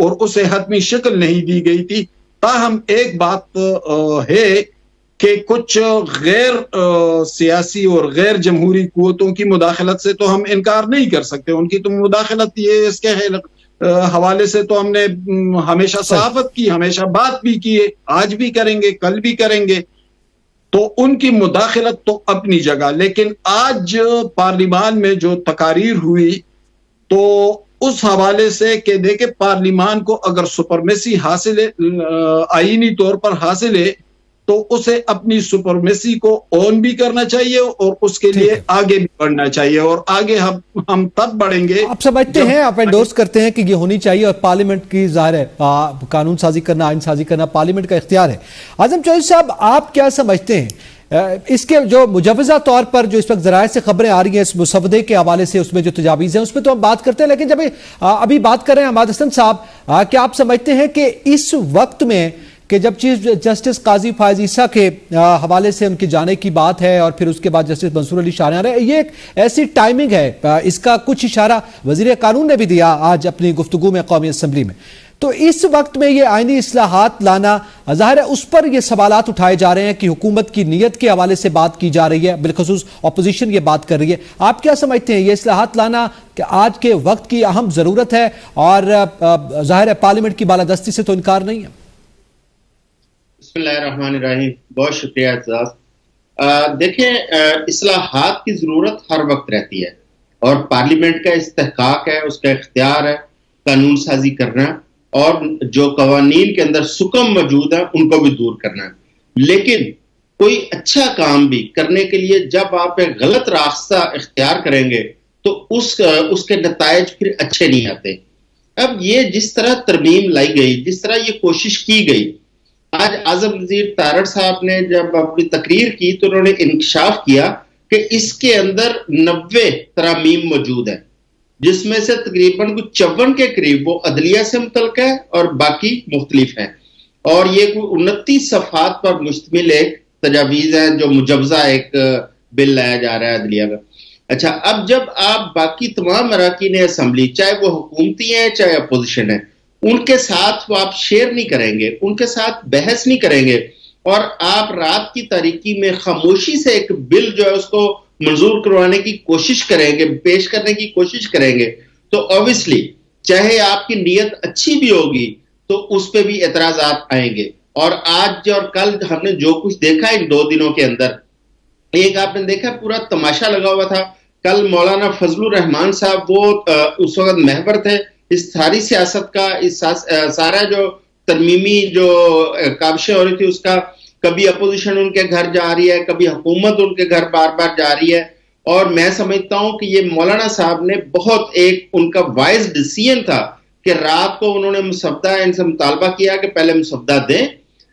اور اسے حتمی شکل نہیں دی گئی تھی. تاہم ایک بات ہے کہ کچھ غیر سیاسی اور غیر جمہوری قوتوں کی مداخلت سے تو ہم انکار نہیں کر سکتے. ان کی تو مداخلت یہ اس کے حوالے سے تو ہم نے ہمیشہ صحافت کی, ہمیشہ بات بھی کی ہے, آج بھی کریں گے, کل بھی کریں گے. تو ان کی مداخلت تو اپنی جگہ, لیکن آج پارلیمان میں جو تقاریر ہوئی تو اس حوالے سے کہ دیکھیں پارلیمان کو اگر سپرمیسی حاصل ہے, آئینی طور پر حاصل ہے, تو اسے اپنی سپرمیسی کو اون بھی کرنا چاہیے اور اس کے لیے آگے بھی بڑھنا چاہیے. اور آگے ہم تب بڑھیں گے. آپ سمجھتے ہیں, آپ انڈورس کرتے ہیں کہ یہ ہونی چاہیے, اور پارلیمنٹ کی ظاہر ہے قانون سازی کرنا, آئین سازی کرنا پارلیمنٹ کا اختیار ہے. اعظم چودھری صاحب, آپ کیا سمجھتے ہیں اس کے جو مجوزہ طور پر جو اس وقت ذرائع سے خبریں آ رہی ہیں اس مسودے کے حوالے سے, اس میں جو تجاویز ہیں اس پہ تو ہم بات کرتے ہیں, لیکن جب ابھی بات کر رہے ہیں حماد حسن صاحب, کیا آپ سمجھتے ہیں کہ اس وقت میں کہ جب چیف جسٹس قاضی فائز عیسیٰ کے حوالے سے ان کے جانے کی بات ہے اور پھر اس کے بعد جسٹس منصور علی شاہ آ رہے ہیں, یہ ایک ایسی ٹائمنگ ہے, اس کا کچھ اشارہ وزیر قانون نے بھی دیا آج اپنی گفتگو میں قومی اسمبلی میں, تو اس وقت میں یہ آئینی اصلاحات لانا ظاہر ہے اس پر یہ سوالات اٹھائے جا رہے ہیں کہ حکومت کی نیت کے حوالے سے بات کی جا رہی ہے, بالخصوص اپوزیشن یہ بات کر رہی ہے. آپ کیا سمجھتے ہیں یہ اصلاحات لانا کہ آج کے وقت کی اہم ضرورت ہے, اور ظاہر ہے پارلیمنٹ کی بالادستی سے تو انکار نہیں ہے؟ بسم اللہ الرحمن الرحیم, بہت شکریہ اعزاز. دیکھیں, اصلاحات کی ضرورت ہر وقت رہتی ہے اور پارلیمنٹ کا استحقاق ہے, اس کا اختیار ہے قانون سازی کرنا اور جو قوانین کے اندر سکم موجود ہیں ان کو بھی دور کرنا. لیکن کوئی اچھا کام بھی کرنے کے لیے جب آپ ایک غلط راستہ اختیار کریں گے تو اس کے نتائج پھر اچھے نہیں آتے. اب یہ جس طرح ترمیم لائی گئی, جس طرح یہ کوشش کی گئی, آج اعظم وزیر تارڑ صاحب نے جب اپنی تقریر کی تو انہوں نے انکشاف کیا کہ اس کے اندر 90 ترامیم موجود ہیں, جس میں سے تقریباً 54 کے قریب وہ عدلیہ سے متعلق ہے اور باقی مختلف ہیں. اور یہ 29 صفحات پر مشتمل ایک تجاویز ہے جو مجوزہ ایک بل لایا جا رہا ہے عدلیہ کا. اچھا, اب جب آپ باقی تمام اراکین اسمبلی, چاہے وہ حکومتی ہیں چاہے اپوزیشن ہے, ان کے ساتھ وہ آپ شیئر نہیں کریں گے, ان کے ساتھ بحث نہیں کریں گے, اور آپ رات کی تاریکی میں خاموشی سے ایک بل جو ہے اس کو منظور کروانے کی کوشش کریں گے, پیش کرنے کی کوشش کریں گے, تو obviously چاہے آپ کی نیت اچھی بھی ہوگی تو اس پہ بھی اعتراضات آئیں گے. اور آج اور کل ہم نے جو کچھ دیکھا ان 2 دنوں کے اندر, ایک آپ نے دیکھا پورا تماشا لگا ہوا تھا. کل مولانا فضل الرحمان صاحب وہ اس وقت محور تھے اس ساری سیاست کا, اس سارا جو ترمیمی جو کاوشیں ہو رہی تھی اس کا, کبھی اپوزیشن ان کے گھر جا رہی ہے, کبھی حکومت ان کے گھر بار بار جا رہی ہے. اور میں سمجھتا ہوں کہ یہ مولانا صاحب نے بہت ایک ان کا وائز ڈیسیژن تھا کہ رات کو انہوں نے مسودہ ان سے مطالبہ کیا کہ پہلے مسودہ دیں,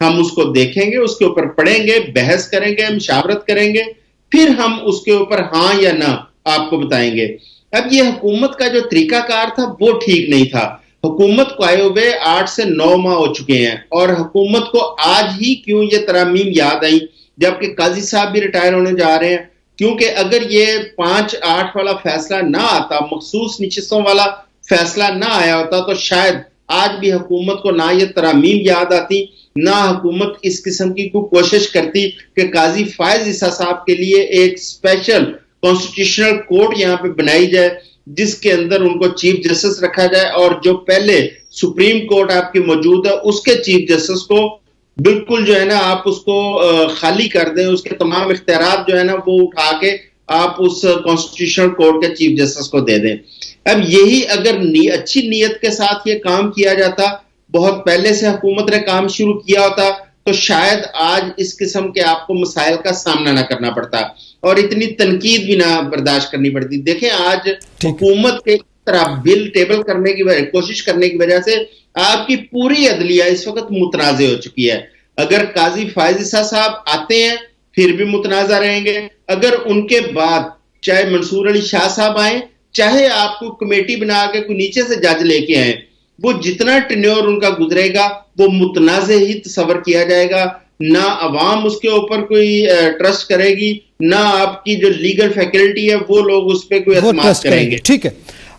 ہم اس کو دیکھیں گے, اس کے اوپر پڑھیں گے, بحث کریں گے, مشاورت کریں گے, پھر ہم اس کے اوپر ہاں یا نہ آپ کو بتائیں گے. اب یہ حکومت کا جو طریقہ کار تھا وہ ٹھیک نہیں تھا. حکومت کو آئے ہوئے 8 سے 9 ماہ ہو چکے ہیں, اور حکومت کو آج ہی کیوں یہ ترامیم یاد آئی جبکہ قاضی صاحب بھی ریٹائر ہونے جا رہے ہیں. کیونکہ اگر یہ 5-8 والا فیصلہ نہ آتا, مخصوص نشستوں والا فیصلہ نہ آیا ہوتا, تو شاید آج بھی حکومت کو نہ یہ ترامیم یاد آتی, نہ حکومت اس قسم کی کوئی کوشش کرتی کہ قاضی فائز عیسیٰ صاحب کے لیے ایک اسپیشل کانسٹیٹیوشنل کورٹ یہاں پہ بنائی جائے جس کے اندر ان کو چیف جسٹس رکھا جائے, اور جو پہلے سپریم کورٹ آپ کی موجود ہے اس کے چیف جسٹس کو بالکل جو ہے نا آپ اس کو خالی کر دیں, اس کے تمام اختیارات جو ہے نا وہ اٹھا کے آپ اس کانسٹیٹیوشنل کورٹ کے چیف جسٹس کو دے دیں. اب یہی اگر اچھی نیت کے ساتھ یہ کام کیا جاتا, بہت پہلے سے حکومت نے کام شروع کیا ہوتا, تو شاید آج اس قسم کے آپ کو مسائل کا سامنا نہ کرنا پڑتا اور اتنی تنقید بھی نہ برداشت کرنی پڑتی. دیکھیں آج حکومت کے طرح بل ٹیبل کرنے کی کوشش کرنے کی وجہ سے آپ کی پوری عدلیہ اس وقت متنازع ہو چکی ہے. اگر قاضی فائز عیسیٰ صاحب آتے ہیں پھر بھی متنازع رہیں گے, اگر ان کے بعد چاہے منصور علی شاہ صاحب آئیں, چاہے آپ کو کمیٹی بنا کے کوئی نیچے سے جج لے کے آئیں, وہ جتنا ٹینیور ان کا گزرے گا وہ متنازع ہی تصور کیا جائے گا. نہ عوام اس کے اوپر کوئی ٹرسٹ کرے گی, نہ آپ کی جو لیگل فیکلٹی ہے وہ لوگ اس پہ کوئی اعتماد کریں گے. ٹھیک ہے,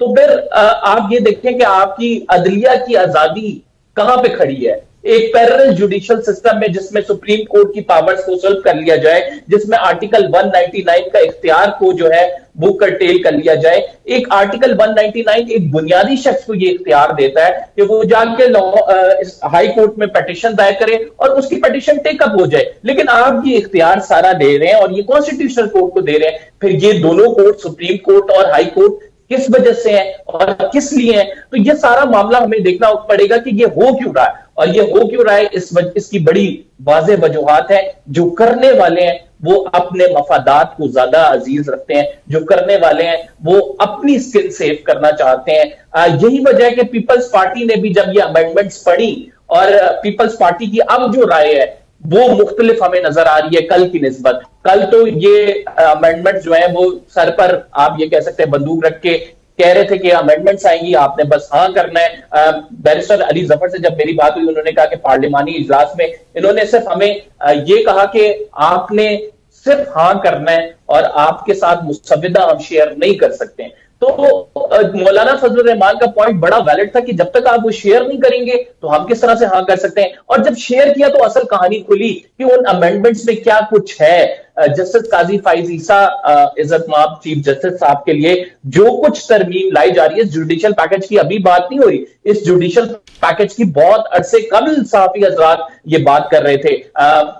تو پھر آپ یہ دیکھیں کہ آپ کی عدلیہ کی آزادی کہاں پہ کھڑی ہے؟ ایک پیرل جوڈیشل سسٹم میں جس میں سپریم کورٹ کی پاورز کو سلب کر لیا جائے، جس میں آرٹیکل 199 کا اختیار کو جو ہے وہ کرٹیل کر لیا جائے. ایک آرٹیکل 199 ایک بنیادی شخص کو یہ اختیار دیتا ہے کہ وہ جا کے ہائی کورٹ میں پیٹیشن دائر کرے اور اس کی پیٹیشن ٹیک اپ ہو جائے. لیکن آپ یہ اختیار سارا دے رہے ہیں اور یہ کانسٹیٹیوشنل کورٹ کو دے رہے ہیں. پھر یہ دونوں کورٹ، سپریم کورٹ اور ہائی کورٹ، کس وجہ سے ہیں اور کس لیے ہیں؟ تو یہ سارا معاملہ ہمیں دیکھنا پڑے گا کہ یہ ہو کیوں رہا ہے. اور یہ ہو کیوں رہا ہے، اس کی بڑی واضح وجوہات ہیں. جو کرنے والے ہیں وہ اپنے مفادات کو زیادہ عزیز رکھتے ہیں، جو کرنے والے ہیں وہ اپنی سکن سیو کرنا چاہتے ہیں. یہی وجہ ہے کہ پیپلز پارٹی نے بھی جب یہ امینڈمنٹس پڑھی، اور پیپلز پارٹی کی اب جو رائے ہے وہ مختلف ہمیں نظر آ رہی ہے کل کی نسبت. کل تو یہ امینڈمنٹ جو ہیں وہ سر پر آپ یہ کہہ سکتے ہیں بندوق رکھ کے کہہ رہے تھے کہ امینڈمنٹس آئیں گی، آپ نے بس ہاں کرنا ہے. بیرسٹر علی ظفر سے جب میری بات ہوئی، انہوں نے کہا کہ پارلیمانی اجلاس میں انہوں نے صرف ہمیں یہ کہا کہ آپ نے صرف ہاں کرنا ہے اور آپ کے ساتھ مسودہ ہم شیئر نہیں کر سکتے ہیں. تو مولانا فضل الرحمان کا پوائنٹ بڑا ویلڈ تھا کہ جب تک آپ وہ شیئر نہیں کریں گے تو ہم کس طرح سے ہاں کر سکتے ہیں. اور جب شیئر کیا تو اصل کہانی کھلی کہ ان امینڈمنٹس میں کیا کچھ ہے. جسٹس قاضی فائز عیسیٰ عزت مآب چیف جسٹس صاحب کے لیے جو کچھ ترمیم لائی جا رہی ہے، جوڈیشل پیکج کی ابھی بات نہیں ہو رہی، اس جوڈیشل پیکج کی بہت عرصے قبل صحافی حضرات یہ بات کر رہے تھے.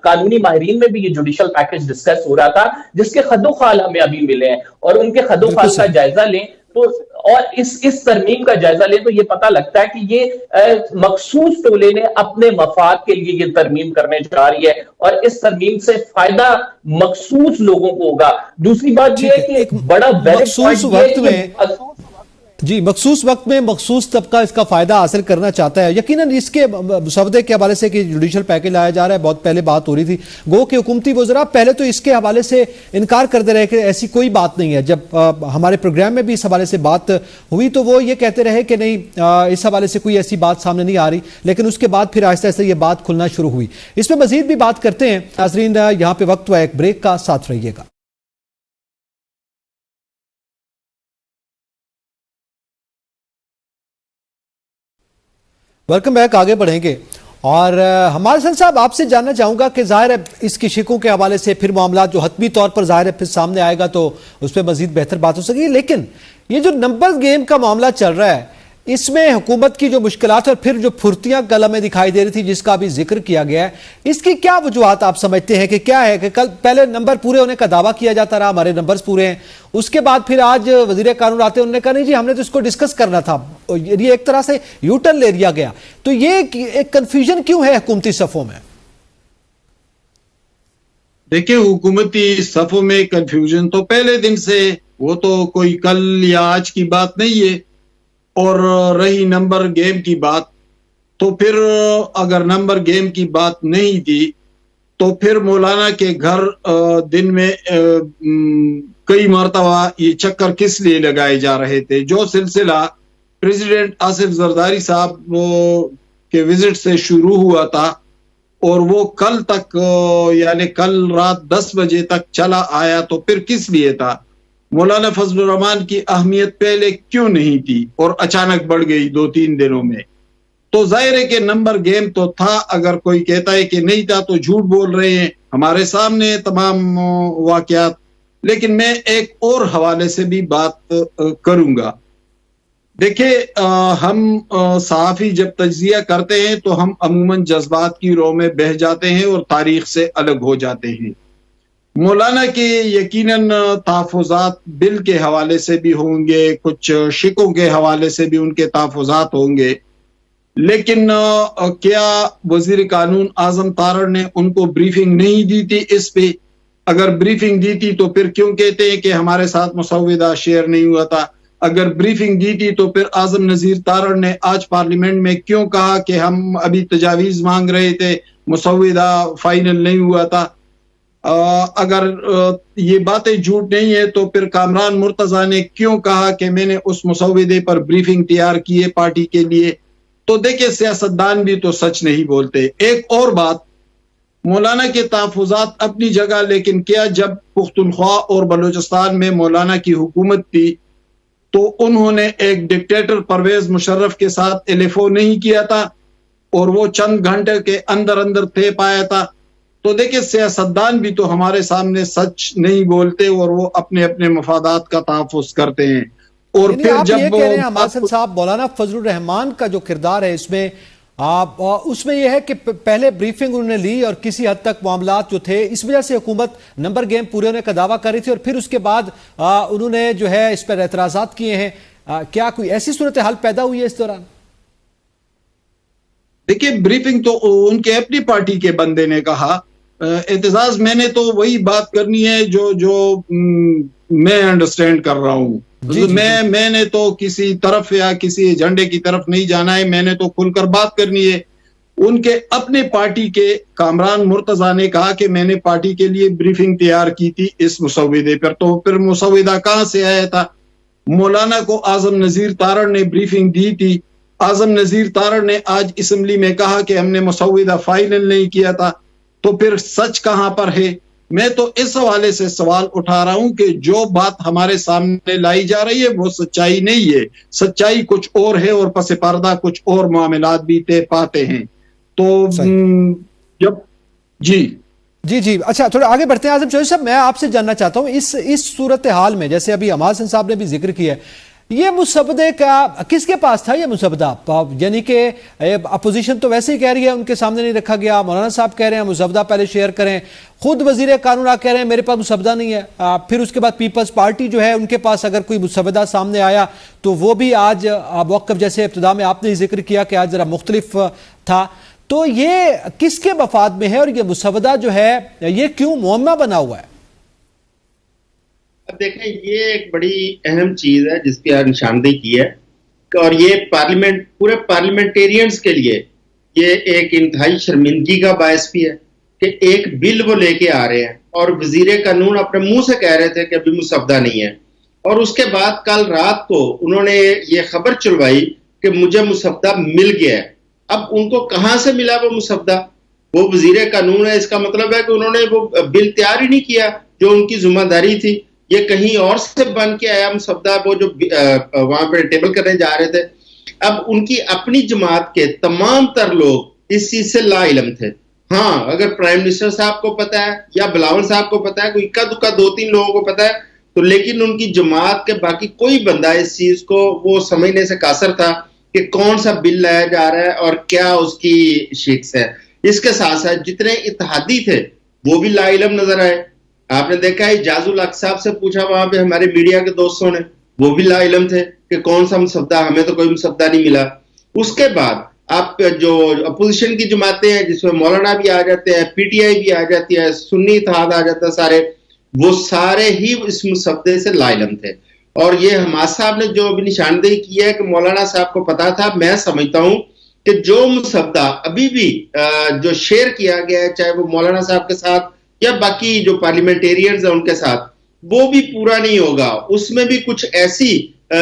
قانونی ماہرین میں بھی یہ جوڈیشل پیکج ڈسکس ہو رہا تھا، جس کے خد و خال ہمیں ابھی ملے ہیں. اور ان کے خد و خال کا جائزہ لیں تو اور اس ترمیم کا جائزہ لیں تو یہ پتہ لگتا ہے کہ یہ مخصوص ٹولے نے اپنے مفاد کے لیے یہ ترمیم کرنے جا رہی ہے، اور اس ترمیم سے فائدہ مخصوص لوگوں کو ہوگا. دوسری بات یہ ہے کہ ایک بڑا مخصوص وقت میں مخصوص وقت میں مخصوص طبقہ اس کا فائدہ حاصل کرنا چاہتا ہے. یقیناً اس کے مسودے کے حوالے سے کہ جوڈیشل پیکج لایا جا رہا ہے، بہت پہلے بات ہو رہی تھی. گو کہ حکومتی وزراء پہلے تو اس کے حوالے سے انکار کرتے رہے کہ ایسی کوئی بات نہیں ہے. جب ہمارے پروگرام میں بھی اس حوالے سے بات ہوئی تو وہ یہ کہتے رہے کہ نہیں، اس حوالے سے کوئی ایسی بات سامنے نہیں آ رہی. لیکن اس کے بعد پھر آہستہ آہستہ یہ بات کھلنا شروع ہوئی. اس پہ مزید بھی بات کرتے ہیں. ناظرین، یہاں پہ وقت ہوا ایک بریک کا، ساتھ رہیے گا. Welcome back. آگے بڑھیں گے اور ہمارے سن صاحب آپ سے جاننا چاہوں گا کہ ظاہر ہے اس کی شکوں کے حوالے سے پھر معاملات جو حتمی طور پر ظاہر ہے پھر سامنے آئے گا تو اس پہ مزید بہتر بات ہو سکے. لیکن یہ جو نمبر گیم کا معاملہ چل رہا ہے، اس میں حکومت کی جو مشکلات اور پھر جو پھرتیاں کل ہمیں دکھائی دے رہی تھی جس کا بھی ذکر کیا گیا ہے، اس کی کیا وجوہات آپ سمجھتے ہیں کہ کیا ہے؟ کہ کل پہلے نمبر پورے ہونے کا دعویٰ کیا جاتا رہا، ہمارے نمبرز پورے ہیں، اس کے بعد پھر آج وزیر قانون آتے ہیں، انہوں نے کہا نہیں جی ہم نے تو اس کو ڈسکس کرنا تھا. یہ ایک طرح سے یو ٹرن لے لیا گیا. تو یہ ایک کنفیوژن کیوں ہے حکومتی صفوں میں؟ دیکھیں، حکومتی صفوں میں کنفیوژن تو پہلے دن سے، وہ تو کوئی کل یا آج کی بات نہیں ہے. اور رہی نمبر گیم کی بات، تو پھر اگر نمبر گیم کی بات نہیں تھی تو پھر مولانا کے گھر دن میں کئی مرتبہ یہ چکر کس لیے لگائے جا رہے تھے؟ جو سلسلہ پریزیڈنٹ آصف زرداری صاحب کے وزٹ سے شروع ہوا تھا اور وہ کل تک یعنی کل رات 10 بجے تک چلا آیا، تو پھر کس لیے تھا؟ مولانا فضل الرحمان کی اہمیت پہلے کیوں نہیں تھی اور اچانک بڑھ گئی 2-3 دنوں میں؟ تو ظاہر ہے کہ نمبر گیم تو تھا. اگر کوئی کہتا ہے کہ نہیں تھا تو جھوٹ بول رہے ہیں. ہمارے سامنے تمام واقعات. لیکن میں ایک اور حوالے سے بھی بات کروں گا. دیکھیں، ہم صحافی جب تجزیہ کرتے ہیں تو ہم عموماً جذبات کی رو میں بہہ جاتے ہیں اور تاریخ سے الگ ہو جاتے ہیں. مولانا کے یقیناً تحفظات بل کے حوالے سے بھی ہوں گے، کچھ شکوں کے حوالے سے بھی ان کے تحفظات ہوں گے. لیکن کیا وزیر قانون اعظم تارڑ نے ان کو بریفنگ نہیں دی تھی اس پہ؟ اگر بریفنگ دی تھی تو پھر کیوں کہتے ہیں کہ ہمارے ساتھ مسودہ شیئر نہیں ہوا تھا؟ اگر بریفنگ دی تھی تو پھر اعظم نذیر تارڑ نے آج پارلیمنٹ میں کیوں کہا کہ ہم ابھی تجاویز مانگ رہے تھے، مسودہ فائنل نہیں ہوا تھا؟ اگر یہ باتیں جھوٹ نہیں ہے تو پھر کامران مرتضیٰ نے کیوں کہا کہ میں نے اس مسودے پر بریفنگ تیار کی ہے پارٹی کے لیے؟ تو دیکھیں، سیاستدان بھی تو سچ نہیں بولتے. ایک اور بات، مولانا کے تحفظات اپنی جگہ، لیکن کیا جب پختونخوا اور بلوچستان میں مولانا کی حکومت تھی تو انہوں نے ایک ڈکٹیٹر پرویز مشرف کے ساتھ LFO نہیں کیا تھا اور وہ چند گھنٹے کے اندر اندر طے پایا تھا. تو دیکھیں سیاستدان بھی تو ہمارے سامنے سچ نہیں بولتے اور وہ اپنے اپنے مفادات کا تحفظ کرتے ہیں. اور یعنی پھر آپ یہ جب کہہ رہے ہیں حسن صاحب مولانا فضل الرحمان کا جو کردار ہے اس میں یہ ہے کہ پہلے بریفنگ انہوں نے لی اور کسی حد تک معاملات جو تھے اس وجہ سے حکومت نمبر گیم پورے ہونے کا دعویٰ کر رہی تھی اور پھر اس کے بعد انہوں نے جو ہے اس پر اعتراضات کیے ہیں. کیا کوئی ایسی صورتحال پیدا ہوئی ہے اس دوران؟ دیکھیے بریفنگ تو ان کے اپنی پارٹی کے بندے نے کہا. اعتزاز میں نے تو وہی بات کرنی ہے جو میں انڈرسٹینڈ کر رہا ہوں. میں نے تو کسی طرف یا کسی ایجنڈے کی طرف نہیں جانا ہے, میں نے تو کھل کر بات کرنی ہے. ان کے اپنے پارٹی کے کامران مرتضیٰ نے کہا کہ میں نے پارٹی کے لیے بریفنگ تیار کی تھی اس مسودے پر. تو پھر مسودہ کہاں سے آیا تھا؟ مولانا کو اعظم نذیر تارڑ نے بریفنگ دی تھی. اعظم نذیر تارڑ نے آج اسمبلی میں کہا کہ ہم نے مسودہ فائنل نہیں کیا تھا. تو پھر سچ کہاں پر ہے؟ میں تو اس حوالے سے سوال اٹھا رہا ہوں کہ جو بات ہمارے سامنے لائی جا رہی ہے وہ سچائی نہیں ہے. سچائی کچھ اور ہے اور پس پردہ کچھ اور معاملات بھی طے پاتے ہیں. تو جب جی اچھا تھوڑا آگے بڑھتے ہیں. اعظم چودھری صاحب میں آپ سے جاننا چاہتا ہوں اس صورتحال میں جیسے ابھی حسن صاحب نے بھی ذکر کیا ہے, یہ مسودے کا کس کے پاس تھا یہ مسودہ؟ یعنی کہ اپوزیشن تو ویسے ہی کہہ رہی ہے ان کے سامنے نہیں رکھا گیا, مولانا صاحب کہہ رہے ہیں مسودہ پہلے شیئر کریں, خود وزیر قانون کہہ رہے ہیں میرے پاس مسودہ نہیں ہے. پھر اس کے بعد پیپلز پارٹی جو ہے ان کے پاس اگر کوئی مسودہ سامنے آیا تو وہ بھی آج موقف جیسے ابتدا میں آپ نے ذکر کیا کہ آج ذرا مختلف تھا. تو یہ کس کے مفاد میں ہے اور یہ مسودہ جو ہے یہ کیوں معمہ بنا ہوا ہے؟ اب دیکھیں یہ ایک بڑی اہم چیز ہے جس کی نشاندہی کی ہے اور یہ پورے پارلیمنٹیرینز کے لیے یہ ایک انتہائی شرمندگی کا باعث بھی ہے کہ ایک بل وہ لے کے آ رہے ہیں اور وزیر قانون اپنے منہ سے کہہ رہے تھے کہ ابھی مسودہ نہیں ہے, اور اس کے بعد کل رات کو انہوں نے یہ خبر چلوائی کہ مجھے مسودہ مل گیا ہے. اب ان کو کہاں سے ملا وہ مسودہ؟ وہ وزیر قانون ہے, اس کا مطلب ہے کہ انہوں نے وہ بل تیار ہی نہیں کیا جو ان کی ذمہ داری تھی. یہ کہیں اور سے بن کے آیا مسودہ, وہ جو وہاں پہ ٹیبل کرنے جا رہے تھے. اب ان کی اپنی جماعت کے تمام تر لوگ اس چیز سے لا علم تھے. ہاں اگر پرائم منسٹر صاحب کو پتا ہے یا بلاول صاحب کو پتا ہے, کوئی اکا دکا 2-3 لوگوں کو پتا ہے, تو لیکن ان کی جماعت کے باقی کوئی بندہ اس چیز کو وہ سمجھنے سے قاصر تھا کہ کون سا بل لایا جا رہا ہے اور کیا اس کی شیکس ہے. اس کے ساتھ ساتھ جتنے اتحادی تھے وہ بھی لا علم نظر آئے. آپ نے دیکھا ہے اعجاز الحق صاحب سے پوچھا وہاں پہ ہمارے میڈیا کے دوستوں نے, وہ بھی لا علم تھے کہ کون سا مسودہ, ہمیں تو کوئی مسودہ نہیں ملا. اس کے بعد آپ جو اپوزیشن کی جماعتیں ہیں جس میں مولانا بھی آ جاتے ہیں, PTI بھی آ جاتی ہے, سنی اتحاد آ جاتا ہے, سارے وہ سارے ہی اس مسودے سے لا علم تھے. اور یہ حماد صاحب نے جو ابھی نشاندہی کی ہے کہ مولانا صاحب کو پتا تھا, میں سمجھتا ہوں کہ جو مسودہ ابھی بھی جو شیئر کیا گیا ہے چاہے وہ مولانا صاحب کے ساتھ یا باقی جو پارلیمنٹیرینز ہیں ان کے ساتھ, وہ بھی پورا نہیں ہوگا. اس میں بھی کچھ ایسی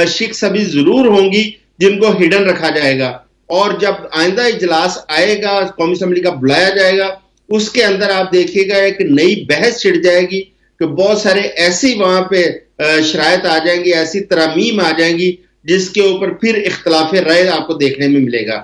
شکس ابھی ضرور ہوں گی جن کو ہڈن رکھا جائے گا, اور جب آئندہ اجلاس آئے گا قومی اسمبلی کا بلایا جائے گا اس کے اندر آپ دیکھیے گا ایک نئی بحث چھڑ جائے گی کہ بہت سارے ایسی وہاں پہ شرائط آ جائیں گی, ایسی ترامیم آ جائیں گی جس کے اوپر پھر اختلاف رائے آپ کو دیکھنے میں ملے گا.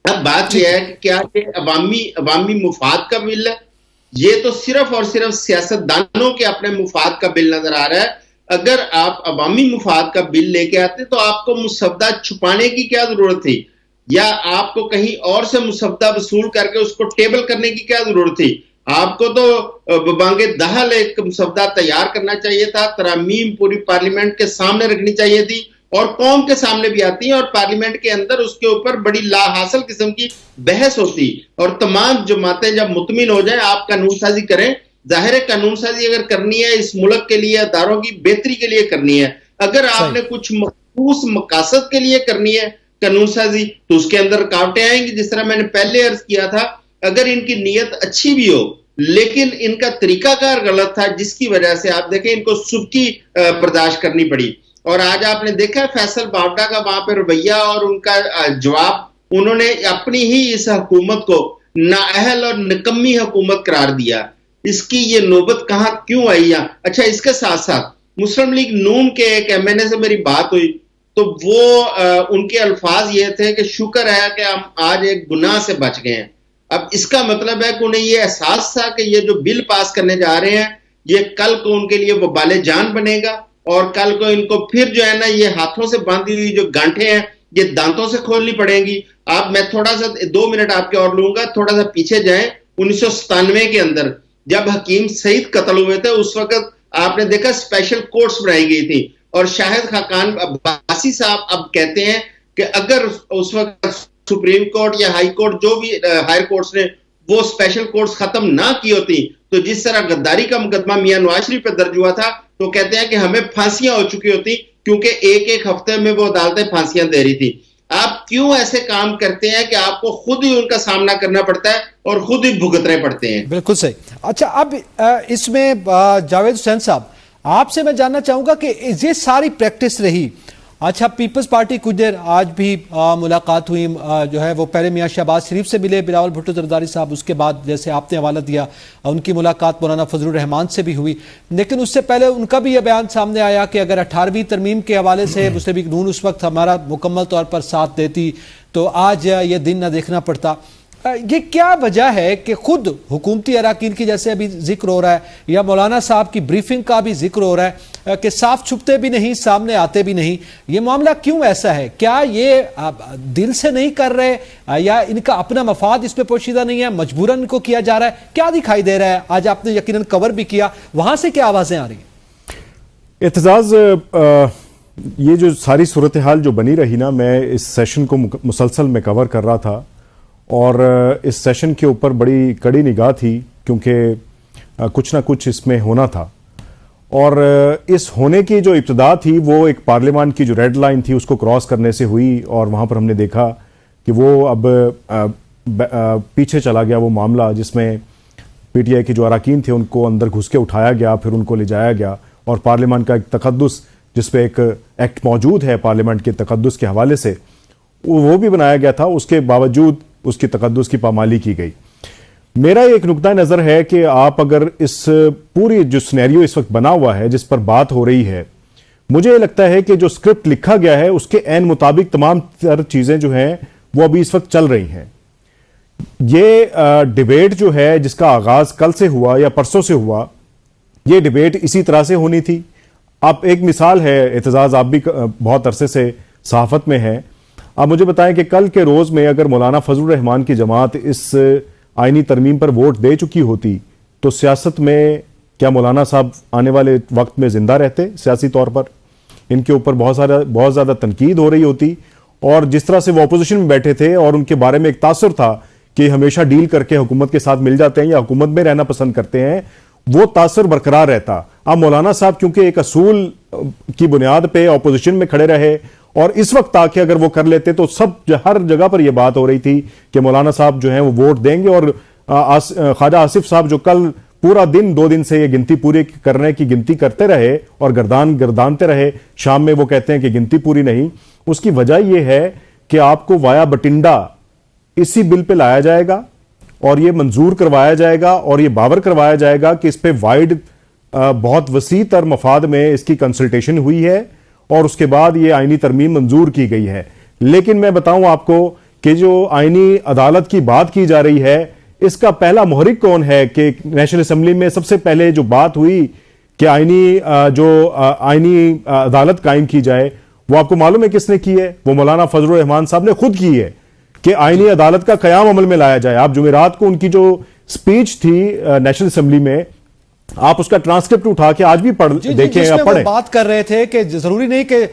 اب بات یہ ہے کہ کیا یہ عوامی مفاد کا بل ہے؟ یہ تو صرف اور صرف سیاست دانوں کے اپنے مفاد کا بل نظر آ رہا ہے. اگر آپ عوامی مفاد کا بل لے کے آتے تو آپ کو مسودہ چھپانے کی کیا ضرورت تھی, یا آپ کو کہیں اور سے مسودہ وصول کر کے اس کو ٹیبل کرنے کی کیا ضرورت تھی؟ آپ کو تو بانگے دہل ایک مسودہ تیار کرنا چاہیے تھا, ترامیم پوری پارلیمنٹ کے سامنے رکھنی چاہیے تھی, اور قوم کے سامنے بھی آتی ہیں اور پارلیمنٹ کے اندر اس کے اوپر بڑی لا حاصل قسم کی بحث ہوتی, اور تمام جماعتیں جب مطمئن ہو جائیں آپ قانون سازی کریں. ظاہر ہے قانون سازی اگر کرنی ہے اس ملک کے لیے, اداروں کی بہتری کے لیے کرنی ہے, اگر آپ نے کچھ مخصوص مقاصد کے لیے کرنی ہے قانون سازی تو اس کے اندر رکاوٹیں آئیں گی. جس طرح میں نے پہلے عرض کیا تھا, اگر ان کی نیت اچھی بھی ہو لیکن ان کا طریقہ کار غلط تھا جس کی وجہ سے آپ دیکھیں ان کو سبکی برداشت کرنی پڑی. اور آج آپ نے دیکھا فیصل باوٹا کا وہاں پہ رویہ اور ان کا جواب, انہوں نے اپنی ہی اس حکومت کو نااہل اور نکمی حکومت قرار دیا. اس کی یہ نوبت کہاں کیوں آئی ہے؟ اچھا اس کے ساتھ ساتھ مسلم لیگ نون کے ایک MNA سے میری بات ہوئی تو وہ ان کے الفاظ یہ تھے کہ شکر ہے کہ ہم آج ایک گناہ سے بچ گئے ہیں. اب اس کا مطلب ہے کہ انہیں یہ احساس تھا کہ یہ جو بل پاس کرنے جا رہے ہیں یہ کل کو ان کے لیے وبال جان بنے گا, اور کل کو ان کو پھر جو ہے نا یہ ہاتھوں سے باندھی ہوئی جو گانٹھیں ہیں یہ دانتوں سے کھولنی پڑیں گی. آپ میں تھوڑا سا 2 منٹ آپ کے اور لوں گا, تھوڑا سا پیچھے جائیں. 1997 کے اندر جب حکیم سعید قتل ہوئے تھے اس وقت آپ نے دیکھا اسپیشل کورٹس بنائی گئی تھی, اور شاہد خاقان عباسی صاحب اب کہتے ہیں کہ اگر اس وقت سپریم کورٹ یا ہائی کورٹ جو بھی ہائر کورٹس نے وہ اسپیشل کورٹس ختم نہ کی ہوتی تو جس طرح غداری کا مقدمہ میاں نواز شریف پہ درج ہوا تھا تو کہتے ہیں کہ ہمیں پھانسیاں ہو چکی ہوتی, کیونکہ ایک ہفتے میں وہ عدالتیں پھانسیاں دے رہی تھی. آپ کیوں ایسے کام کرتے ہیں کہ آپ کو خود ہی ان کا سامنا کرنا پڑتا ہے اور خود ہی بھگتنے پڑتے ہیں؟ بالکل صحیح. اچھا, اب اس میں جاوید حسین صاحب آپ سے میں جاننا چاہوں گا کہ یہ ساری پریکٹس رہی. اچھا, پیپلز پارٹی کچھ دیر آج بھی ملاقات ہوئی, جو ہے وہ پہلے میاں شہباز شریف سے ملے بلاول بھٹو زرداری صاحب, اس کے بعد جیسے آپ نے حوالہ دیا ان کی ملاقات مولانا فضل الرحمان سے بھی ہوئی, لیکن اس سے پہلے ان کا بھی یہ بیان سامنے آیا کہ اگر 18ویں ترمیم کے حوالے سے مسلم لیگ نون اس وقت ہمارا مکمل طور پر ساتھ دیتی تو آج یہ دن نہ دیکھنا پڑتا. یہ کیا وجہ ہے کہ خود حکومتی اراکین کی جیسے ابھی ذکر ہو رہا ہے یا مولانا صاحب کی بریفنگ کا بھی ذکر ہو رہا ہے کہ صاف چھپتے بھی نہیں, سامنے آتے بھی نہیں, یہ معاملہ کیوں ایسا ہے؟ کیا یہ دل سے نہیں کر رہے یا ان کا اپنا مفاد اس پہ پوشیدہ نہیں ہے, مجبوراً ان کو کیا جا رہا ہے؟ کیا دکھائی دے رہا ہے؟ آج آپ نے یقیناً کور بھی کیا, وہاں سے کیا آوازیں آ رہی ہیں؟ اعتزاز, یہ جو ساری صورتحال جو بنی رہی نا, میں اس سیشن کو مسلسل میں کور کر رہا تھا اور اس سیشن کے اوپر بڑی کڑی نگاہ تھی کیونکہ کچھ نہ کچھ اس میں ہونا تھا, اور اس ہونے کی جو ابتدا تھی وہ ایک پارلیمان کی جو ریڈ لائن تھی اس کو کراس کرنے سے ہوئی, اور وہاں پر ہم نے دیکھا کہ وہ اب پیچھے چلا گیا وہ معاملہ جس میں PTI کے جو اراکین تھے ان کو اندر گھس کے اٹھایا گیا, پھر ان کو لے جایا گیا, اور پارلیمان کا ایک تقدس جس پہ ایک ایکٹ موجود ہے پارلیمنٹ کے تقدس کے حوالے سے وہ بھی بنایا گیا تھا, اس کے باوجود اس کی تقدس کی پامالی کی گئی. میرا ایک نقطہ نظر ہے کہ آپ اگر اس پوری جو سینیریو اس وقت بنا ہوا ہے جس پر بات ہو رہی ہے, مجھے یہ لگتا ہے کہ جو اسکرپٹ لکھا گیا ہے اس کے عین مطابق تمام تر چیزیں جو ہیں وہ ابھی اس وقت چل رہی ہیں. یہ ڈیبیٹ جو ہے جس کا آغاز کل سے ہوا یا پرسوں سے ہوا, یہ ڈیبیٹ اسی طرح سے ہونی تھی. آپ ایک مثال ہے اعتزاز, آپ بھی بہت عرصے سے صحافت میں ہیں, آپ مجھے بتائیں کہ کل کے روز میں اگر مولانا فضل الرحمان کی جماعت اس آئینی ترمیم پر ووٹ دے چکی ہوتی تو سیاست میں کیا مولانا صاحب آنے والے وقت میں زندہ رہتے؟ سیاسی طور پر ان کے اوپر بہت زیادہ تنقید ہو رہی ہوتی, اور جس طرح سے وہ اپوزیشن میں بیٹھے تھے اور ان کے بارے میں ایک تاثر تھا کہ ہمیشہ ڈیل کر کے حکومت کے ساتھ مل جاتے ہیں یا حکومت میں رہنا پسند کرتے ہیں, وہ تاثر برقرار رہتا. اب مولانا صاحب کیونکہ ایک اصول کی بنیاد پہ اپوزیشن میں کھڑے رہے, اور اس وقت تاکہ اگر وہ کر لیتے تو ہر جگہ پر یہ بات ہو رہی تھی کہ مولانا صاحب جو ہیں وہ ووٹ دیں گے, اور خواجہ آصف صاحب جو کل پورا دن 2 دن سے یہ گنتی پوری کرنے کی گنتی کرتے رہے اور گردانتے رہے, شام میں وہ کہتے ہیں کہ گنتی پوری نہیں, اس کی وجہ یہ ہے کہ آپ کو وایا بٹنڈا اسی بل پہ لایا جائے گا اور یہ منظور کروایا جائے گا اور یہ باور کروایا جائے گا کہ اس پہ وائڈ بہت وسیع تر مفاد میں اس کی کنسلٹیشن ہوئی ہے اور اس کے بعد یہ آئینی ترمیم منظور کی گئی ہے. لیکن میں بتاؤں آپ کو کہ جو آئینی عدالت کی بات کی جا رہی ہے اس کا پہلا محرک کون ہے کہ نیشنل اسمبلی میں سب سے پہلے جو بات ہوئی کہ آئینی عدالت قائم کی جائے, وہ آپ کو معلوم ہے کس نے کی ہے؟ وہ مولانا فضل الرحمان صاحب نے خود کی ہے کہ آئینی عدالت کا قیام عمل میں لایا جائے. آپ جمعرات کو ان کی جو سپیچ تھی نیشنل اسمبلی میں, آپ اس کا ٹرانسکرپٹ اٹھا کے آج بھی دیکھیں یا پڑھیں. بات کر رہے تھے کہ ضروری نہیں کہ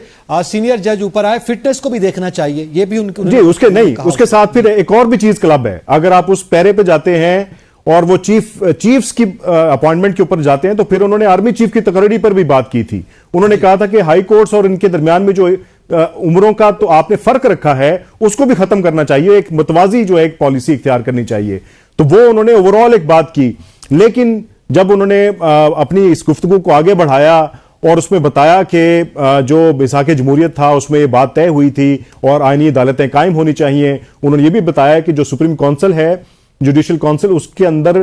سینئر جج اوپر آئے, فٹنس کو بھی دیکھنا چاہیے, یہ بھی جی اس کے ساتھ پھر ایک اور بھی چیز کلب ہے. اگر آپ اس پیرے پہ جاتے ہیں اور وہ چیفز کی اپوائنٹمنٹ کے اوپر جاتے ہیں تو پھر انہوں نے آرمی چیف کی تقرری پر بھی بات کی تھی. انہوں نے کہا تھا کہ ہائی کورٹس اور ان کے درمیان میں جو عمروں کا تو آپ نے فرق رکھا ہے اس کو بھی ختم کرنا چاہیے, ایک متوازی جو ایک پالیسی اختیار کرنی چاہیے. تو وہ انہوں نے اوور آل ایک بات کی, لیکن جب انہوں نے اپنی اس گفتگو کو آگے بڑھایا اور اس میں بتایا کہ جو میثاق جمہوریت تھا اس میں یہ بات طے ہوئی تھی اور آئینی عدالتیں قائم ہونی چاہیے, انہوں نے یہ بھی بتایا کہ جو سپریم کونسل ہے جوڈیشل کونسل اس کے اندر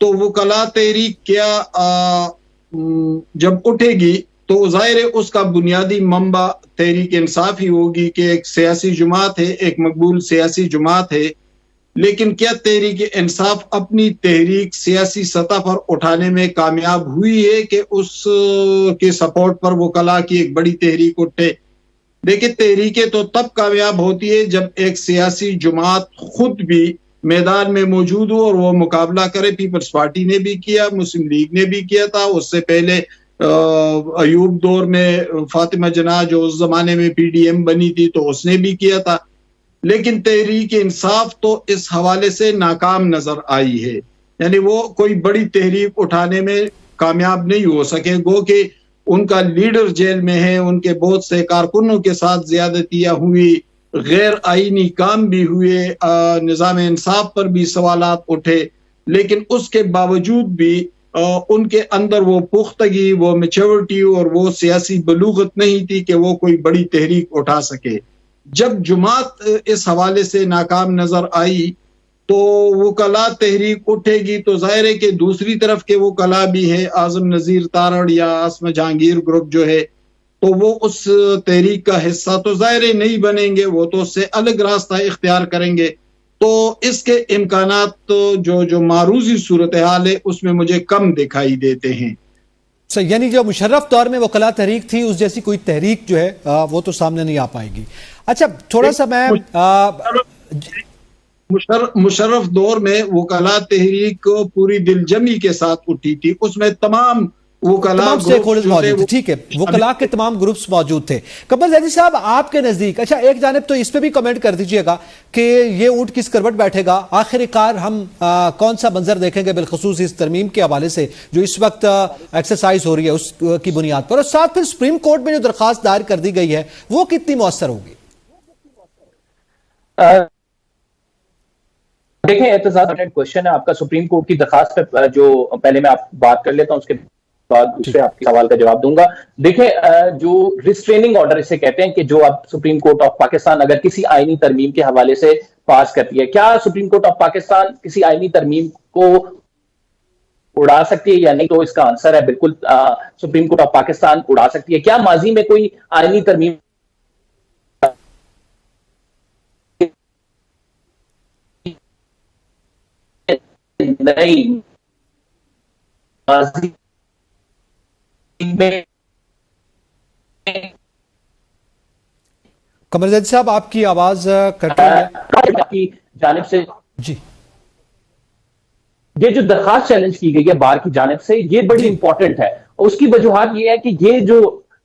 تو وکلا تحریک کیا جب اٹھے گی تو ظاہر ہے اس کا بنیادی منبع تحریک انصاف ہی ہوگی کہ ایک سیاسی جماعت ہے، ایک مقبول سیاسی جماعت ہے. لیکن کیا تحریک انصاف اپنی تحریک سیاسی سطح پر اٹھانے میں کامیاب ہوئی ہے کہ اس کے سپورٹ پر وکلا کی ایک بڑی تحریک اٹھے؟ دیکھیں، تحریکیں تو تب کامیاب ہوتی ہے جب ایک سیاسی جماعت خود بھی میدان میں موجود ہو اور وہ مقابلہ کرے. پیپلز پارٹی نے بھی کیا، مسلم لیگ نے بھی کیا تھا، اس سے پہلے ایوب دور میں فاطمہ جناح جو اس زمانے میں پی ڈی ایم بنی تھی تو اس نے بھی کیا تھا. لیکن تحریک انصاف تو اس حوالے سے ناکام نظر آئی ہے، یعنی وہ کوئی بڑی تحریک اٹھانے میں کامیاب نہیں ہو سکے. گو کہ ان کا لیڈر جیل میں ہے، ان کے بہت سے کارکنوں کے ساتھ زیادتیاں ہوئی، غیر آئینی کام بھی ہوئے، نظام انصاف پر بھی سوالات اٹھے، لیکن اس کے باوجود بھی ان کے اندر وہ پختگی، وہ میچورٹی اور وہ سیاسی بلوغت نہیں تھی کہ وہ کوئی بڑی تحریک اٹھا سکے. جب جماعت اس حوالے سے ناکام نظر آئی تو وکلا تحریک اٹھے گی تو ظاہر ہے کہ دوسری طرف کے وکلا بھی ہے، اعظم نذیر تارڑ یا عاصمہ جہانگیر گروپ جو ہے، تو وہ اس تحریک کا حصہ تو ظاہر نہیں بنیں گے، وہ تو اس سے الگ راستہ اختیار کریں گے. تو اس کے امکانات جو معروضی صورتحال ہے اس میں مجھے کم دکھائی دیتے ہیں. یعنی جو مشرف دور میں وکلا تحریک تھی اس جیسی کوئی تحریک جو ہے وہ تو سامنے نہیں آ پائے گی. اچھا تھوڑا سا میں مشرف دور میں وکلا تحریک پوری دل جمی کے ساتھ اٹھی تھی، اس میں تمام موجود تھے. ٹھیک ہے، وکلا کے تمام گروپس موجود تھے. قمر زیدی صاحب، آپ کے نزدیک اچھا ایک جانب تو اس پہ بھی کمنٹ کر دیجئے گا کہ یہ اونٹ کس کروٹ بیٹھے گا، آخر کار ہم کون سا منظر دیکھیں گے بالخصوص اس ترمیم کے حوالے سے جو اس وقت ایکسرسائز ہو رہی ہے اس کی بنیاد پر، اور ساتھ پھر سپریم کورٹ میں جو درخواست دائر کر دی گئی ہے وہ کتنی مؤثر ہوگی؟ دیکھیں، اعتزاز کوشچن ہے آپ کا سپریم کورٹ کی درخواست پہ، جو پہلے میں آپ بات کر لیتا ہوں، اس کے بعد دوسرے آپ کے سوال کا جواب دوں گا. دیکھیں، جو ریسٹریننگ آرڈر اسے کہتے ہیں کہ جو اب سپریم کورٹ آف پاکستان اگر کسی آئینی ترمیم کے حوالے سے پاس کرتی ہے، کیا سپریم کورٹ آف پاکستان کسی آئینی ترمیم کو اڑا سکتی ہے یا نہیں؟ تو اس کا آنسر ہے بالکل سپریم کورٹ آف پاکستان اڑا سکتی ہے. کیا ماضی میں کوئی آئینی ترمیم نہیں قمر زیدی صاحب آپ کی آواز کٹ رہی ہے کی جانب سے؟ جی، یہ جو درخواست چیلنج کی گئی ہے بار کی جانب سے، یہ بڑی امپورٹنٹ ہے. اس کی وجوہات یہ ہے کہ یہ جو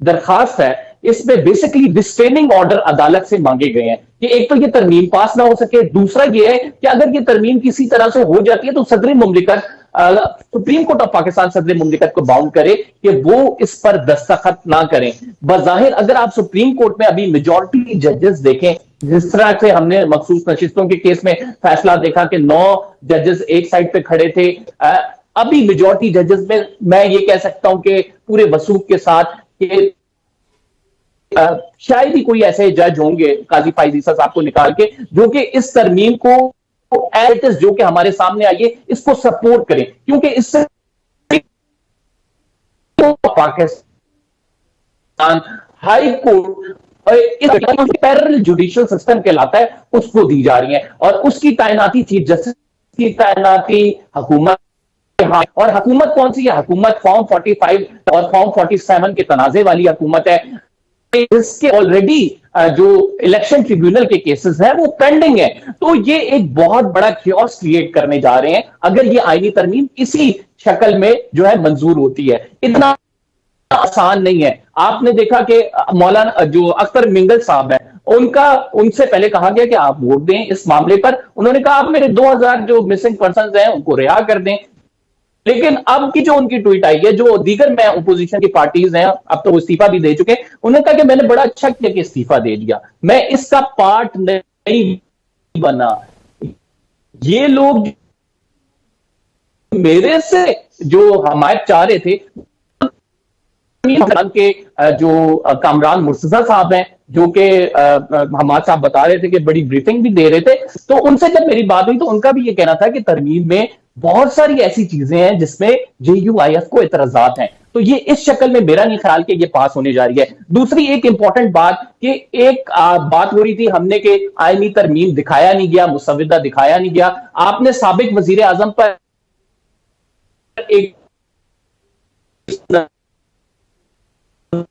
درخواست ہے اس میں بیسکلی ریسٹریننگ آرڈر عدالت سے مانگے گئے ہیں کہ ایک تو یہ ترمیم پاس نہ ہو سکے، دوسرا یہ ہے کہ اگر یہ ترمیم کسی طرح سے ہو جاتی ہے تو صدر مملکت سپریم کورٹ آف پاکستان صدر مملکت کو باؤنڈ کرے کہ وہ اس پر دستخط نہ کریں. بظاہر اگر آپ سپریم کورٹ میں ابھی میجورٹی ججز دیکھیں، جس طرح سے ہم نے مخصوص نشستوں کے کیس میں فیصلہ دیکھا کہ 9 ججز ایک سائڈ پہ کھڑے تھے، ابھی میجورٹی ججز میں یہ کہہ سکتا ہوں کہ پورے وثوق کے ساتھ کہ شاید ہی کوئی ایسے جج ہوں گے قاضی فائز عیسیٰ صاحب کو نکال کے جو کہ اس ترمیم کو جو کہ ہمارے سامنے آئیے اس کو سپورٹ کریں، کیونکہ اس سے Pakistan high court parallel judicial system کہلاتا ہے اس کو دی جا رہی ہیں، اور اس کی تعیناتی چیف جسٹس کی تعیناتی حکومت، اور حکومت کون سی ہے؟ حکومت فارم 45 اور فارم 47 کے تنازع والی حکومت ہے. اس کے آلریڈی جو الیکشن ٹریبیونل کے کیسز ہیں وہ پینڈنگ ہیں. تو یہ ایک بہت بڑا کیوس کریٹ کرنے جا رہے ہیں اگر یہ آئینی ترمیم اسی شکل میں جو ہے منظور ہوتی ہے. اتنا آسان نہیں ہے. آپ نے دیکھا کہ مولانا جو اختر منگل صاحب ہیں ان سے پہلے کہا گیا کہ آپ ووٹ دیں اس معاملے پر، انہوں نے کہا آپ میرے 2000 جو مسنگ پرسنز ہیں ان کو رہا کر دیں. لیکن اب کی جو ان کی ٹویٹ آئی ہے، جو دیگر میں اپوزیشن کی پارٹیز ہیں اب تو وہ استعفیٰ بھی دے چکے، انہوں نے کہا کہ میں نے بڑا اچھا کیا کہ استعفیٰ دے دیا، میں اس کا پارٹ نہیں بنا. یہ لوگ میرے سے جو حمایت چاہ رہے تھے کہ جو کامران مرتضیٰ صاحب ہیں جو کہ حماد صاحب بتا رہے تھے کہ بڑی بریفنگ بھی دے رہے تھے، تو ان سے جب میری بات ہوئی تو ان کا بھی یہ کہنا تھا کہ ترمیم میں بہت ساری ایسی چیزیں ہیں جس میں JUIF کو اعتراضات ہیں. تو یہ اس شکل میں میرا نہیں خیال کہ یہ پاس ہونے جا رہی ہے. دوسری ایک امپورٹنٹ بات کہ ایک بات ہو رہی تھی ہم نے کہ آئینی ترمیم دکھایا نہیں گیا, مسودہ دکھایا نہیں گیا. آپ نے سابق وزیر اعظم پر ایک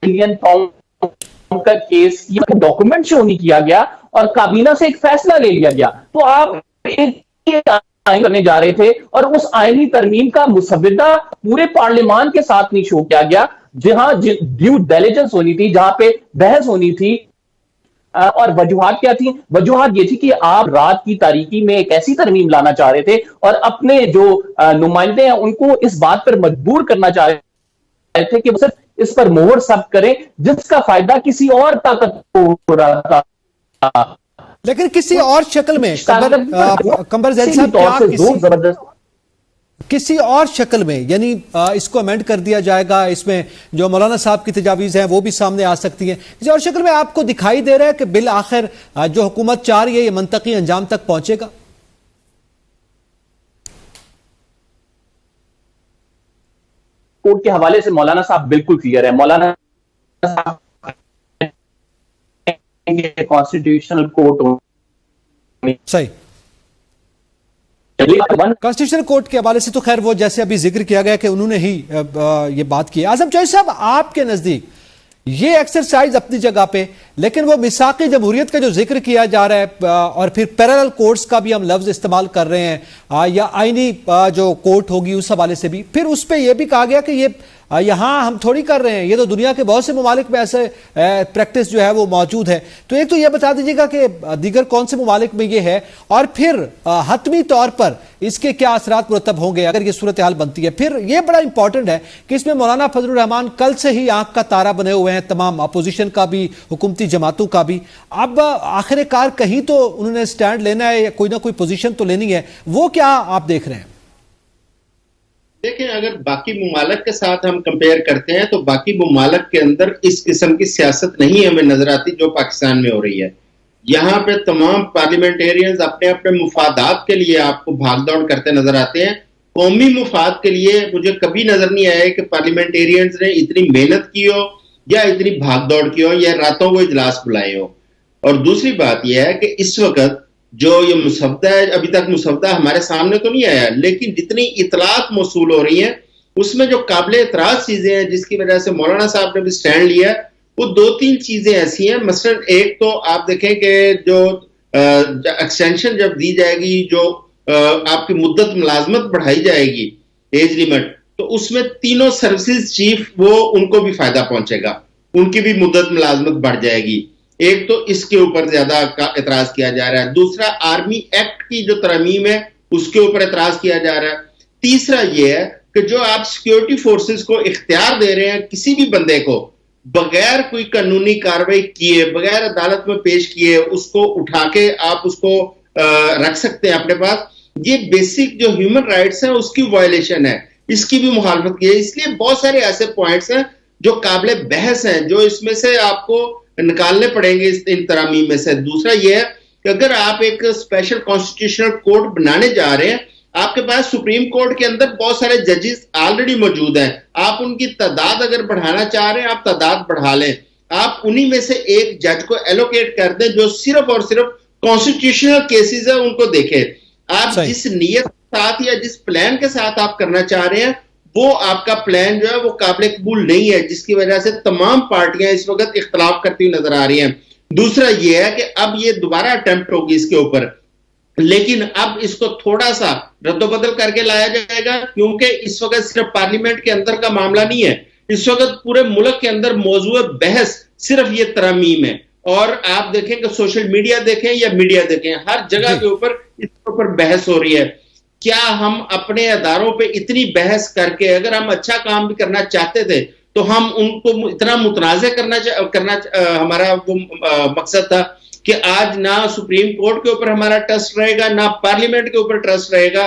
ملین پاؤنڈ کا کیس ڈاکومنٹ شو نہیں کیا گیا اور کابینہ سے ایک فیصلہ لے لیا گیا. تو آپ آئین کرنے جا رہے تھے اور اس آئینی ترمیم کا مسودہ پورے پارلیمان کے ساتھ نہیں شو کیا گیا, جہاں ڈیو ڈیلیجنس ہونی تھی, جہاں پہ بحث ہونی تھی. اور وجوہات کیا تھی؟ وجوہات یہ تھی کہ آپ رات کی تاریکی میں ایک ایسی ترمیم لانا چاہ رہے تھے اور اپنے جو نمائندے ہیں ان کو اس بات پر مجبور کرنا چاہ رہے تھے کہ وہ صرف اس پر مہر ثبت کریں جس کا فائدہ کسی اور طاقت کو ہو رہا تھا. لیکن کسی اور شکل میں قمر زید صاحب کیا کسی اور شکل میں, یعنی اس کو امینڈ کر دیا جائے گا, اس میں جو مولانا صاحب کی تجاویز ہیں وہ بھی سامنے آ سکتی ہیں, کسی اور شکل میں آپ کو دکھائی دے رہا ہے کہ بالآخر جو حکومت چاہ رہی ہے یہ منطقی انجام تک پہنچے گا؟ کورٹ کے حوالے سے مولانا صاحب بالکل کلیئر ہے. مولانا صاحب کانسٹیٹیوشنل کورٹ صحیح کانسٹیٹیوشنل کورٹ کے حوالے سے تو خیر وہ جیسے ابھی ذکر کیا گیا کہ انہوں نے ہی یہ بات کی. اعظم چوہدری صاحب, آپ کے نزدیک یہ ایکسرسائز اپنی جگہ پہ, لیکن وہ میثاق جمہوریت کا جو ذکر کیا جا رہا ہے اور پھر پیرالل کورٹس کا بھی ہم لفظ استعمال کر رہے ہیں, یا آئینی جو کورٹ ہوگی اس حوالے سے بھی, پھر اس پہ یہ بھی کہا گیا کہ یہ یہاں ہم تھوڑی کر رہے ہیں, یہ تو دنیا کے بہت سے ممالک میں ایسے پریکٹس جو ہے وہ موجود ہے. تو ایک تو یہ بتا دیجیے گا کہ دیگر کون سے ممالک میں یہ ہے, اور پھر حتمی طور پر اس کے کیا اثرات مرتب ہوں گے اگر یہ صورتحال بنتی ہے. پھر یہ بڑا امپورٹنٹ ہے کہ اس میں مولانا فضل الرحمان کل سے ہی آنکھ کا تارا بنے ہوئے ہیں, تمام اپوزیشن کا بھی, حکومتی جماعتوں کا بھی. اب آخر کار کہیں تو انہوں نے سٹینڈ لینا ہے, یا کوئی نہ کوئی پوزیشن تو لینی ہے, وہ کیا آپ دیکھ رہے ہیں؟ دیکھیں, اگر باقی ممالک کے ساتھ ہم کمپیئر کرتے ہیں تو باقی ممالک کے اندر اس قسم کی سیاست نہیں ہمیں نظر آتی جو پاکستان میں ہو رہی ہے. یہاں پہ تمام پارلیمنٹیرینز اپنے اپنے مفادات کے لیے آپ کو بھاگ دوڑ کرتے نظر آتے ہیں. قومی مفاد کے لیے مجھے کبھی نظر نہیں آیا کہ پارلیمنٹیرینز نے اتنی محنت کی ہو یا اتنی بھاگ دوڑ کی ہو یا راتوں کو اجلاس بلائے ہو. اور دوسری بات یہ ہے کہ اس وقت جو یہ مسودہ ہے, ابھی تک مسودہ ہمارے سامنے تو نہیں آیا, لیکن جتنی اطلاعات موصول ہو رہی ہیں اس میں جو قابل اعتراض چیزیں ہیں جس کی وجہ سے مولانا صاحب نے بھی سٹینڈ لیا, وہ 2-3 چیزیں ایسی ہیں. مثلا ایک تو آپ دیکھیں کہ جو ایکسٹینشن جب دی جائے گی, جو آپ کی مدت ملازمت بڑھائی جائے گی, ایج لیمٹ, تو اس میں تینوں سروسز چیف وہ ان کو بھی فائدہ پہنچے گا, ان کی بھی مدت ملازمت بڑھ جائے گی. ایک تو اس کے اوپر زیادہ اعتراض کیا جا رہا ہے. دوسرا آرمی ایکٹ کی جو ترمیم ہے اس کے اوپر اعتراض کیا جا رہا ہے. تیسرا یہ ہے کہ جو آپ سیکیورٹی فورسز کو اختیار دے رہے ہیں کسی بھی بندے کو بغیر کوئی قانونی کارروائی کیے, بغیر عدالت میں پیش کیے, اس کو اٹھا کے آپ اس کو رکھ سکتے ہیں اپنے پاس, یہ بیسک جو ہیومن رائٹس ہیں اس کی وائلیشن ہے, اس کی بھی مخالفت کی ہے. اس لیے بہت سارے ایسے پوائنٹس ہیں جو قابل بحث ہیں, جو اس میں سے آپ کو نکالنے پڑیں گے ان ترامیم میں سے. دوسرا یہ ہے کہ اگر آپ ایک اسپیشل کانسٹیٹیوشنل کورٹ بنانے جا رہے ہیں, آپ کے پاس سپریم کورٹ کے اندر بہت سارے ججز آلریڈی موجود ہیں, آپ ان کی تعداد اگر بڑھانا چاہ رہے ہیں آپ تعداد بڑھا لیں, آپ انہی میں سے ایک جج کو ایلوکیٹ کر دیں جو صرف اور صرف کانسٹیٹیوشنل کیسز ہیں ان کو دیکھیں. آپ جس نیت کے ساتھ یا جس پلان کے ساتھ آپ کرنا چاہ رہے ہیں وہ آپ کا پلان جو ہے وہ قابل قبول نہیں ہے, جس کی وجہ سے تمام پارٹیاں اس وقت اختلاف کرتی ہوئی نظر آ رہی ہیں. دوسرا یہ ہے کہ اب یہ دوبارہ اٹیمپٹ ہوگی اس کے اوپر, لیکن اب اس کو تھوڑا سا رد و بدل کر کے لایا جائے گا, کیونکہ اس وقت صرف پارلیمنٹ کے اندر کا معاملہ نہیں ہے, اس وقت پورے ملک کے اندر موضوع بحث صرف یہ ترامیم ہے. اور آپ دیکھیں کہ سوشل میڈیا دیکھیں یا میڈیا دیکھیں, ہر جگہ کے اوپر اس کے اوپر بحث ہو رہی ہے. کیا ہم اپنے اداروں پہ اتنی بحث کر کے, اگر ہم اچھا کام بھی کرنا چاہتے تھے تو ہم ان کو اتنا متنازع کرنا ہمارا وہ مقصد تھا کہ آج نہ سپریم کورٹ کے اوپر ہمارا ٹرسٹ رہے گا, نہ پارلیمنٹ کے اوپر ٹرسٹ رہے گا,